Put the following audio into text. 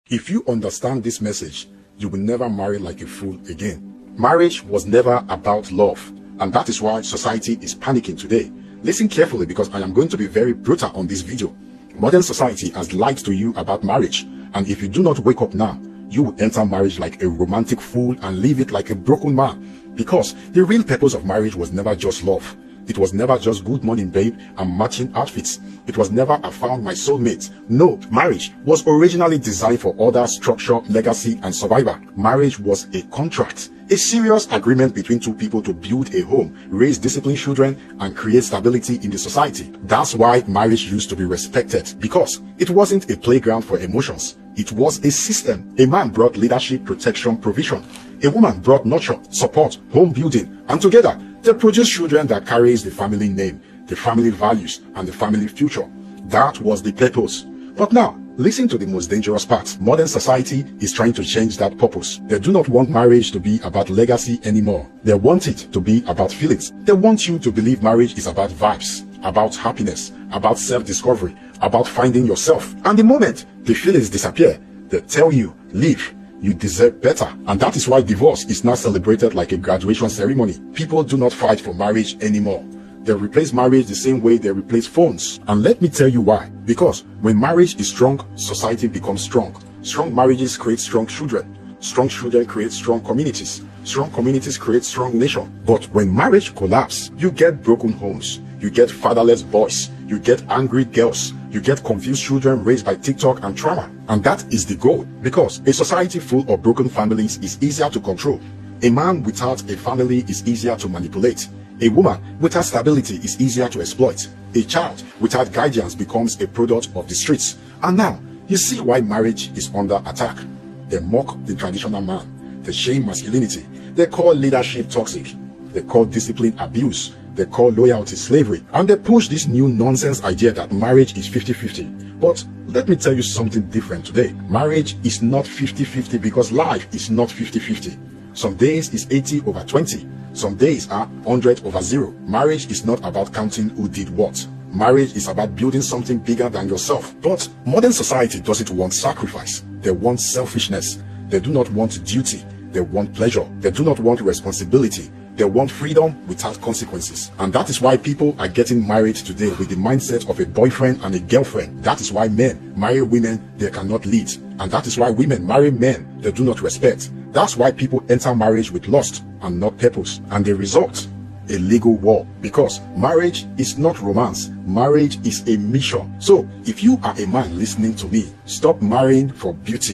If you understand this message, you will never marry like a fool again. Marriage was never about love, and that is why society is panicking today. Listen carefully, because I am going to be very brutal on this video. Modern society has lied to you about marriage, and if you do not wake up now, you will enter marriage like a romantic fool and leave it like a broken man. Because the real purpose of marriage was never just love. It was never just good morning babe and matching outfits. It was never I found my soulmate. No, marriage was originally designed for order, structure, legacy, and survival. Marriage was a contract, a serious agreement between two people to build a home, raise disciplined children, and create stability in the society. That's why marriage used to be respected, because it wasn't a playground for emotions. It was a system. A man brought leadership, protection, provision. A woman brought nurture, support, home building, and together they produce children that carries the family name, the family values, and the family future. That was the purpose. But now, listen to the most dangerous part. Modern society is trying to change that purpose. They do not want marriage to be about legacy anymore. They want it to be about feelings. They want you to believe marriage is about vibes, about happiness, about self-discovery, about finding yourself. And the moment the feelings disappear, they tell you, leave. You deserve better. And that is why divorce is now celebrated like a graduation ceremony. People do not fight for marriage anymore. They replace marriage the same way they replace phones. And let me tell you why. Because when marriage is strong, society becomes strong. Strong marriages create strong children. Strong children create strong communities. Strong communities create strong nation. But when marriage collapses, you get broken homes. You get fatherless boys. You get angry girls. You get confused children raised by TikTok and trauma. And that is the goal, because a society full of broken families is easier to control. A man without a family is easier to manipulate. A woman without stability is easier to exploit. A child without guidance becomes a product of the streets. And now, you see why marriage is under attack. They mock the traditional man. They shame masculinity. They call leadership toxic. They call discipline abuse. They call loyalty slavery. And they push this new nonsense idea that marriage is 50-50. But let me tell you something different today. Marriage is not 50-50 because life is not 50-50. Some days is 80/20. Some days are 100/0. Marriage is not about counting who did what. Marriage is about building something bigger than yourself. But modern society doesn't want sacrifice. They want selfishness. They do not want duty. They want pleasure. They do not want responsibility. They want freedom without consequences. And that is why people are getting married today with the mindset of a boyfriend and a girlfriend. That is why men marry women they cannot lead. And that is why women marry men they do not respect. That's why people enter marriage with lust and not purpose. And the result, a legal war. Because marriage is not romance. Marriage is a mission. So if you are a man listening to me, stop marrying for beauty.